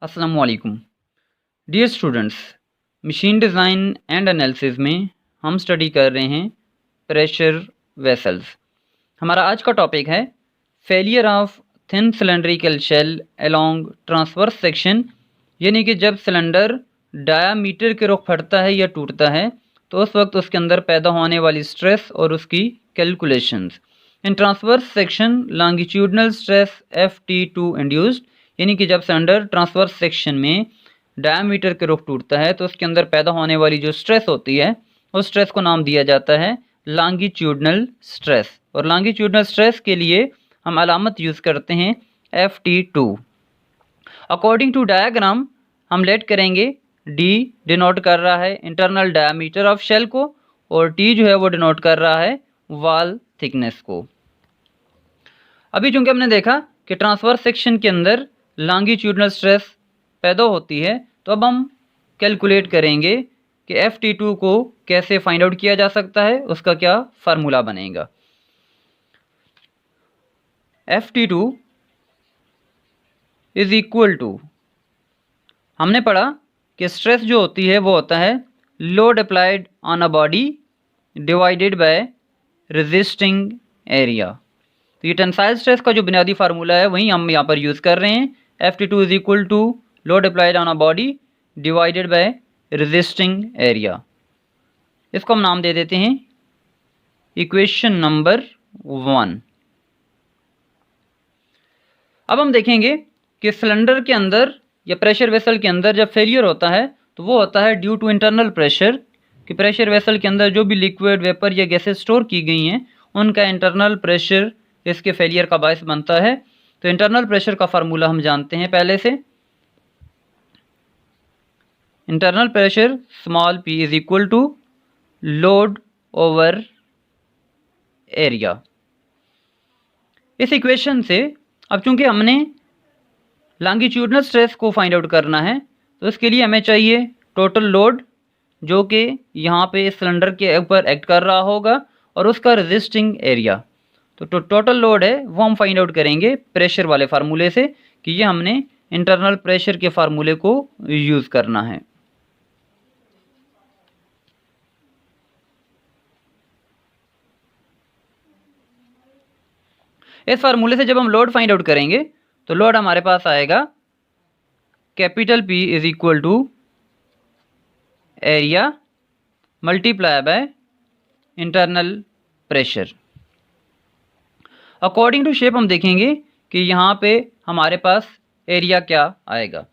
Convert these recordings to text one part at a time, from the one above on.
अस्सलाम वालेकुम dear students. Machine design and analysis में हम स्टडी कर रहे हैं प्रेशर वेसल्स। हमारा आज का टॉपिक है failure of thin cylindrical shell along transverse section, यानी कि जब सिलेंडर डायामीटर के रुख फटता है या टूटता है तो उस वक्त उसके अंदर पैदा होने वाली स्ट्रेस और उसकी calculations. In transverse section longitudinal stress Ft2 induced, यानी कि जब सिलेंडर ट्रांसवर्स सेक्शन में डायामीटर के रुख टूटता है तो उसके अंदर पैदा होने वाली जो स्ट्रेस होती है उस स्ट्रेस को नाम दिया जाता है लॉन्गिट्यूडनल स्ट्रेस। और लॉन्गिट्यूडनल स्ट्रेस के लिए हम अलामत यूज़ करते हैं Ft2। अकॉर्डिंग टू डायग्राम हम लेट करेंगे D डिनोट कर रहा है इंटरनल डायामीटर ऑफ शेल को और T जो है वो डिनोट कर रहा है वॉल थिकनेस को। अभी चूंकि हमने देखा कि ट्रांसवर्स सेक्शन के अंदर लॉन्गिट्यूडनल स्ट्रेस पैदा होती है तो अब हम कैलकुलेट करेंगे कि Ft2 को कैसे फाइंड आउट किया जा सकता है, उसका क्या फार्मूला बनेगा। Ft2 इज इक्वल टू, हमने पढ़ा कि स्ट्रेस जो होती है वो होता है load applied on a body divided by resisting area. तो ये टेंसाइल स्ट्रेस का जो बुनियादी फार्मूला है वही हम यहाँ पर यूज़ कर रहे हैं। Ft2 is equal to load applied on a body divided by resisting area. इसको हम नाम दे देते हैं इक्वेशन नंबर 1। अब हम देखेंगे कि सिलेंडर के अंदर या प्रेशर वेसल के अंदर जब फेलियर होता है तो वो होता है ड्यू टू इंटरनल प्रेशर, कि प्रेशर वेसल के अंदर जो भी लिक्विड वेपर या गैसेस स्टोर की गई हैं उनका इंटरनल प्रेशर इसके फेलियर का बायस बनता है। तो इंटरनल प्रेशर का फार्मूला हम जानते हैं पहले से। Internal pressure small p is equal to load over area. इस इक्वेशन से अब चूंकि हमने लॉन्गिट्यूडनल स्ट्रेस को फाइंड आउट करना है तो इसके लिए हमें चाहिए टोटल लोड जो कि यहाँ पे सिलेंडर के ऊपर एक्ट कर रहा होगा और उसका रेजिस्टिंग एरिया। तो टोटल लोड है वो हम फाइंड आउट करेंगे प्रेशर वाले फार्मूले से, कि ये हमने इंटरनल प्रेशर के फार्मूले को यूज़ करना है। इस फार्मूले से जब हम लोड फाइंड आउट करेंगे तो लोड हमारे पास आएगा capital P is equal to area multiply by internal pressure. According to shape हम देखेंगे कि यहाँ पे हमारे पास एरिया क्या आएगा।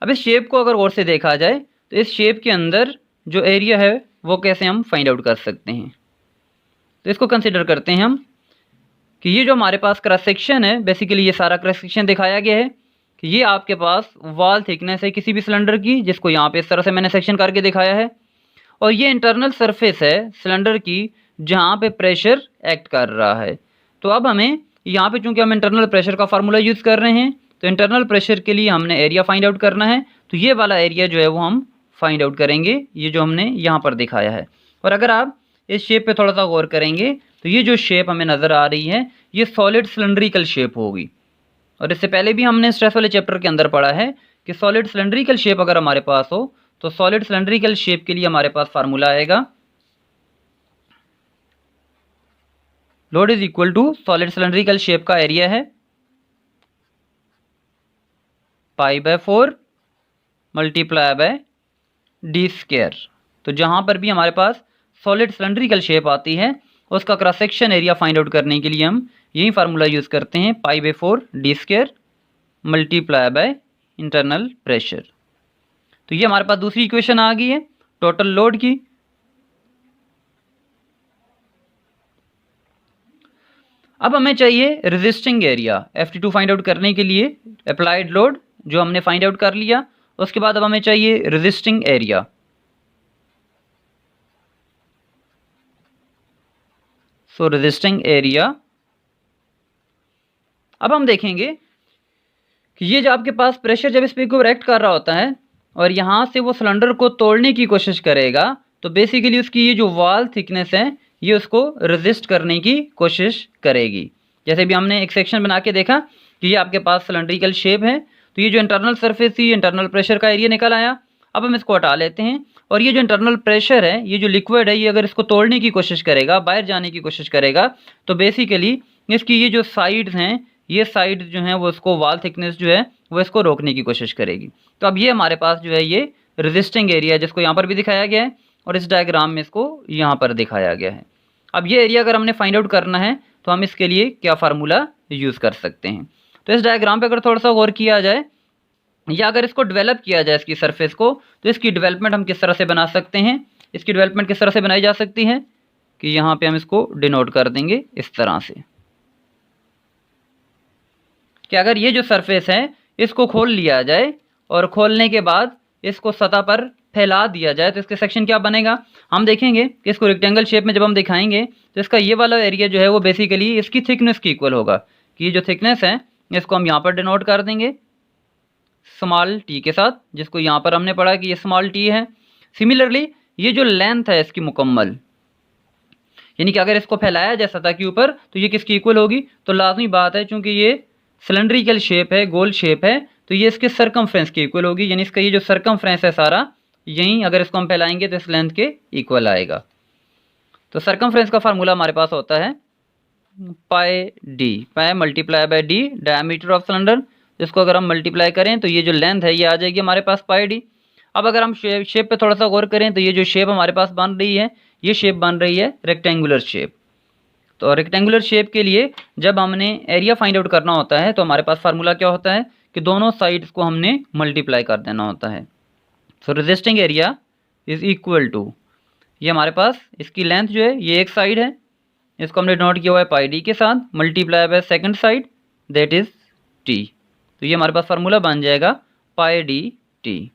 अब इस शेप को अगर और से देखा जाए तो इस शेप के अंदर जो एरिया है वो कैसे हम फाइंड आउट कर सकते हैं। तो इसको कंसिडर करते हैं हम कि ये जो हमारे पास क्रॉस सेक्शन है, बेसिकली ये सारा क्रॉस सेक्शन दिखाया गया है कि ये आपके पास वॉल थिकनेस है किसी भी सिलेंडर की, जिसको यहाँ पे इस तरह से मैंने सेक्शन करके दिखाया है। और ये इंटरनल सरफेस है सिलेंडर की जहाँ पे प्रेशर एक्ट कर रहा है। तो अब हमें यहाँ पे चूंकि हम इंटरनल प्रेशर का फार्मूला यूज़ कर रहे हैं तो इंटरनल प्रेशर के लिए हमने एरिया फाइंड आउट करना है। तो ये वाला एरिया जो है वो हम फाइंड आउट करेंगे, ये जो हमने यहाँ पर दिखाया है। और अगर आप इस शेप पे थोड़ा सा गौर करेंगे तो ये जो शेप हमें नज़र आ रही है ये सॉलिड सिलेंड्रिकल शेप होगी। और इससे पहले भी हमने स्ट्रेस वाले चैप्टर के अंदर पढ़ा है कि सॉलिड सिलेंड्रिकल शेप अगर हमारे पास हो तो सॉलिड सिलेंड्रिकल शेप के लिए हमारे पास फार्मूला आएगा load is equal to solid cylindrical shape का एरिया है π/4 मल्टीप्लाई बाय d स्क्वायर। तो जहाँ पर भी हमारे पास सॉलिड सिलेंड्रिकल शेप आती है उसका cross section area find out करने के लिए हम यही फार्मूला यूज़ करते हैं π/4 d square multiply by internal pressure. तो ये हमारे पास दूसरी इक्वेशन आ गई है टोटल लोड की। अब हमें चाहिए resisting area Ft2 find out करने के लिए। अप्लाइड लोड जो हमने फाइंड आउट कर लिया, उसके बाद अब हमें चाहिए रेजिस्टिंग एरिया। सो रेजिस्टिंग एरिया, अब हम देखेंगे कि ये जो आपके पास प्रेशर जब इस पे को एक्ट कर रहा होता है और यहाँ से वो सिलेंडर को तोड़ने की कोशिश करेगा तो बेसिकली उसकी ये जो वॉल थिकनेस है ये उसको रेजिस्ट करने की कोशिश करेगी। जैसे भी हमने एक सेक्शन बना के देखा कि ये आपके पास सिलेंड्रिकल शेप है तो ये जो इंटरनल सरफेस थी, इंटरनल प्रेशर का एरिया निकल आया। अब हम इसको हटा लेते हैं और ये जो इंटरनल प्रेशर है, ये जो लिक्विड है, ये अगर इसको तोड़ने की कोशिश करेगा, बाहर जाने की कोशिश करेगा, तो बेसिकली इसकी ये जो साइड्स हैं, ये साइड जो हैं वो इसको वॉल थिकनेस जो है वो इसको रोकने की कोशिश करेगी। तो अब ये हमारे पास जो है ये रेजिस्टिंग एरिया है, जिसको यहाँ पर भी दिखाया गया है और इस डायग्राम में इसको यहाँ पर दिखाया गया है। अब ये एरिया अगर हमने फाइंड आउट करना है तो हम इसके लिए क्या फार्मूला यूज़ कर सकते हैं। तो इस डायग्राम पे अगर थोड़ा सा गौर किया जाए या अगर इसको डेवलप किया जाए इसकी सरफेस को, तो इसकी डेवलपमेंट हम किस तरह से बना सकते हैं। इसकी डेवलपमेंट किस तरह से बनाई जा सकती है कि यहाँ पे हम इसको डिनोट कर देंगे इस तरह से कि अगर ये जो सरफेस है इसको खोल लिया जाए और खोलने के बाद इसको सतह पर फैला दिया जाए तो इसके सेक्शन क्या बनेगा। हम देखेंगे कि इसको रेक्टेंगल शेप में जब हम दिखाएंगे तो इसका ये वाला एरिया जो है वो बेसिकली इसकी थिकनेस की इक्वल होगा कि ये जो थिकनेस है इसको हम यहाँ पर डिनोट कर देंगे स्मॉल टी के साथ, जिसको यहाँ पर हमने पढ़ा कि ये स्मॉल टी है। सिमिलरली ये जो लेंथ है इसकी मुकम्मल, यानी कि अगर इसको फैलाया जाए सतह के ऊपर तो ये किसकी इक्वल होगी, तो लाजमी बात है चूंकि ये सिलेंड्रिकल शेप है, गोल शेप है, तो ये इसके सरकमफ्रेंस की इक्वल होगी। यानी इसका ये जो सरकमफ्रेंस है सारा, यहीं अगर इसको हम फैलाएंगे तो इस लेंथ के इक्वल आएगा। तो सरकमफ्रेंस का फार्मूला हमारे पास होता है pi D, pi multiply by D diameter of cylinder, जिसको अगर हम मल्टीप्लाई करें तो ये जो लेंथ है ये आ जाएगी हमारे पास पाई डी। अब अगर हम शेप पे थोड़ा सा गौर करें तो ये जो शेप हमारे पास बन रही है, ये शेप बन रही है रेक्टेंगुलर शेप। तो रेक्टेंगुलर शेप के लिए जब हमने एरिया फाइंड आउट करना होता है तो हमारे पास फार्मूला क्या होता है कि दोनों साइड्स को हमने मल्टीप्लाई कर देना होता है। So resisting area is equal to, ये हमारे पास इसकी लेंथ जो है ये एक साइड है, इसको हमने नोट किया हुआ है पाई डी के साथ, multiply by second side that is T. तो ये हमारे पास फार्मूला बन जाएगा पाई डी टी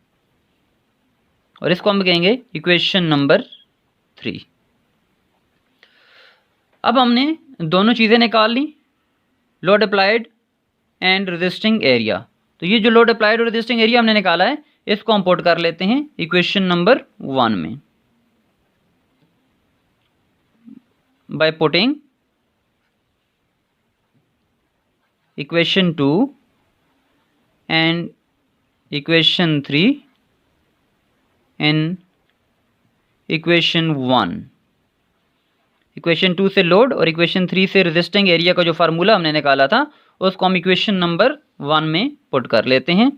और इसको हम कहेंगे इक्वेशन नंबर 3। अब हमने दोनों चीज़ें निकाल ली, load applied and resisting area. तो ये जो लोड अप्लाइड और रेजिस्टिंग एरिया हमने निकाला है इसको हम पुट कर लेते हैं इक्वेशन नंबर 1 में by putting equation 2 and equation 3 in equation 1। Equation 2 से लोड और इक्वेशन 3 से रेजिस्टिंग एरिया का जो फार्मूला हमने निकाला था उसको हम इक्वेशन नंबर 1 में पुट कर लेते हैं।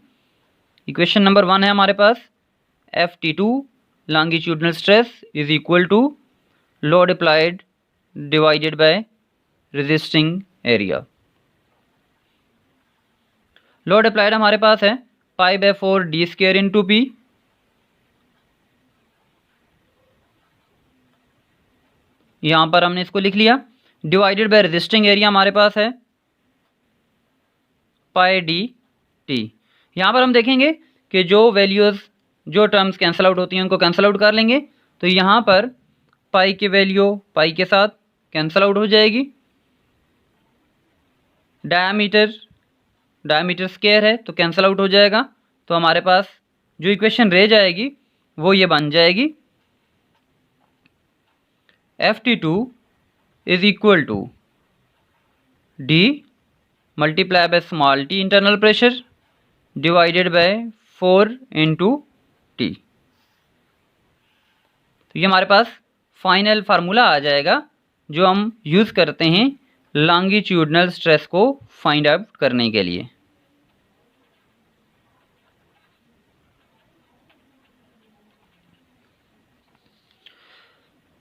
इक्वेशन नंबर 1 है हमारे पास Ft2 longitudinal stress is equal to load applied divided by resisting area. Load applied हमारे पास है pi by 4 d square into p, यहाँ पर हमने इसको लिख लिया, डिवाइडेड बाय रेजिस्टिंग एरिया हमारे पास है पाई डी टी। यहाँ पर हम देखेंगे कि जो वैल्यूज़ जो टर्म्स कैंसिल आउट होती हैं उनको कैंसिल आउट कर लेंगे, तो यहाँ पर पाई की वैल्यू पाई के साथ कैंसिल आउट हो जाएगी, डायमीटर स्क्वायर है तो कैंसिल आउट हो जाएगा। तो हमारे पास जो इक्वेशन रह जाएगी वो ये बन जाएगी Ft2 is equal to d multiply by small t internal pressure divided by 4 into t. तो ये हमारे पास फाइनल फार्मूला आ जाएगा जो हम यूज़ करते हैं लॉन्गिट्यूडनल स्ट्रेस को फाइंड आउट करने के लिए।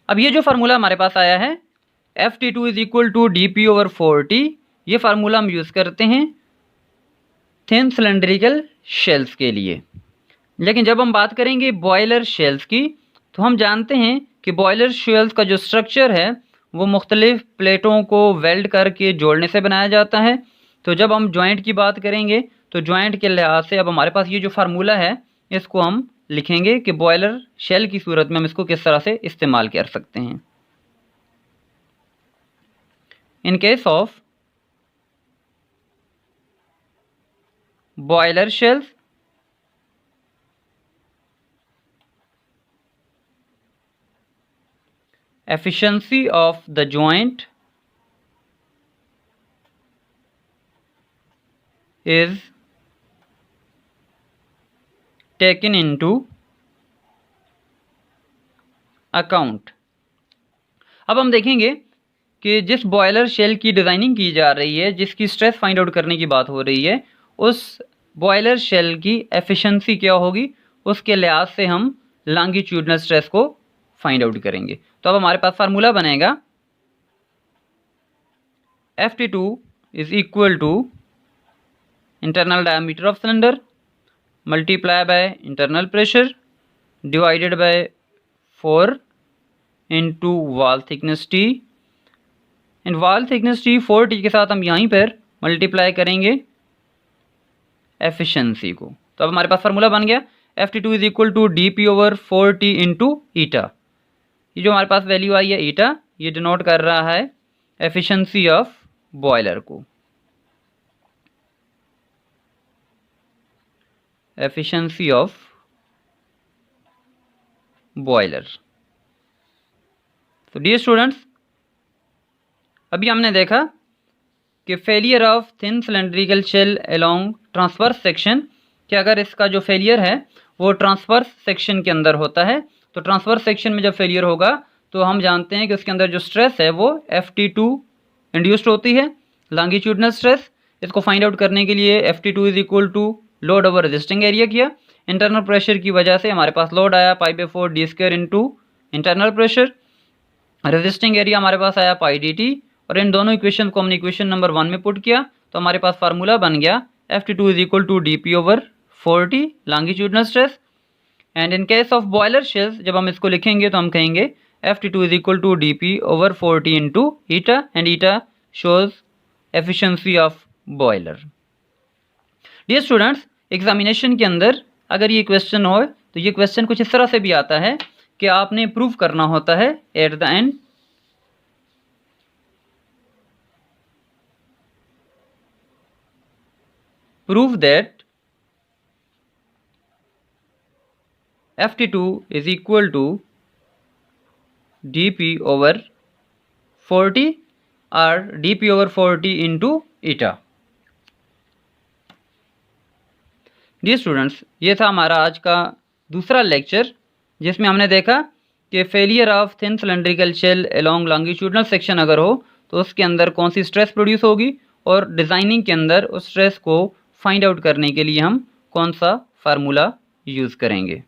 अब ये जो फार्मूला हमारे पास आया है Ft2 is equal to d p over 4T, ये फार्मूला हम यूज़ करते हैं थिन सिलेंड्रिकल शेल्स के लिए। लेकिन जब हम बात करेंगे बॉयलर शेल्स की तो हम जानते हैं कि बॉयलर शेल्स का जो स्ट्रक्चर है वो मुख्तलिफ प्लेटों को वेल्ड करके जोड़ने से बनाया जाता है। तो जब हम जॉइंट की बात करेंगे तो जॉइंट के लिहाज से अब हमारे पास ये जो फार्मूला है इसको हम लिखेंगे कि बॉयलर शेल की सूरत में हम इसको किस तरह से इस्तेमाल कर सकते हैं। इन case of boiler shells efficiency of the joint is taken into account. अब हम देखेंगे कि जिस बॉयलर शेल की डिज़ाइनिंग की जा रही है, जिसकी स्ट्रेस फाइंड आउट करने की बात हो रही है, उस बॉयलर शेल की एफिशिएंसी क्या होगी, उसके लिहाज से हम लॉन्गिट्यूडनल स्ट्रेस को फाइंड आउट करेंगे। तो अब हमारे पास फार्मूला बनेगा Ft2 is equal to internal diameter of cylinder multiply by internal pressure divided by 4 into wall thickness T। इन वॉल थिकनेस T 4T के साथ हम यहीं पर मल्टीप्लाई करेंगे एफिशिएंसी को। तो अब हमारे पास फार्मूला बन गया Ft2 is equal to dP over 4T into eta. ये जो हमारे पास वैल्यू आई है ईटा, ये डिनोट कर रहा है एफिशिएंसी ऑफ बॉयलर को। Efficiency of boiler. तो डियर स्टूडेंट्स, अभी हमने देखा कि failure of thin cylindrical shell along transverse section, कि अगर इसका जो फेलियर है वो ट्रांसवर्स सेक्शन के अंदर होता है, तो ट्रांसवर्स सेक्शन में जब फेलियर होगा तो हम जानते हैं कि उसके अंदर जो स्ट्रेस है वो Ft2 इंड्यूस्ड होती है, लॉन्गिट्यूडनल स्ट्रेस। इसको फाइंड आउट करने के लिए Ft2 is equal to load over resisting area किया। इंटरनल प्रेशर की वजह से हमारे पास लोड आया π/4 d² into internal pressure. Resisting area हमारे पास आया π/dt, और इन दोनों इक्वेशन को हमने इक्वेशन नंबर 1 में पुट किया, तो हमारे पास फार्मूला बन गया Ft2 is equal to dP over 4T longitudinal stress. And in case of boiler shells जब हम इसको लिखेंगे तो हम कहेंगे Ft2 is equal to dP over 4T into eta, and eta shows efficiency of boiler. Dear students, examination के अंदर अगर ये क्वेश्चन हो तो ये क्वेश्चन कुछ इस तरह से भी आता है कि आपने प्रूव करना होता है at the end prove that Ft2 is equal to dP over 4T और dP over 4T into eta। Dear students, ये था हमारा आज का दूसरा लेक्चर, जिसमें हमने देखा कि failure of thin cylindrical shell along longitudinal section अगर हो तो उसके अंदर कौन सी स्ट्रेस प्रोड्यूस होगी, और डिज़ाइनिंग के अंदर उस स्ट्रेस को फाइंड आउट करने के लिए हम कौन सा फार्मूला यूज़ करेंगे।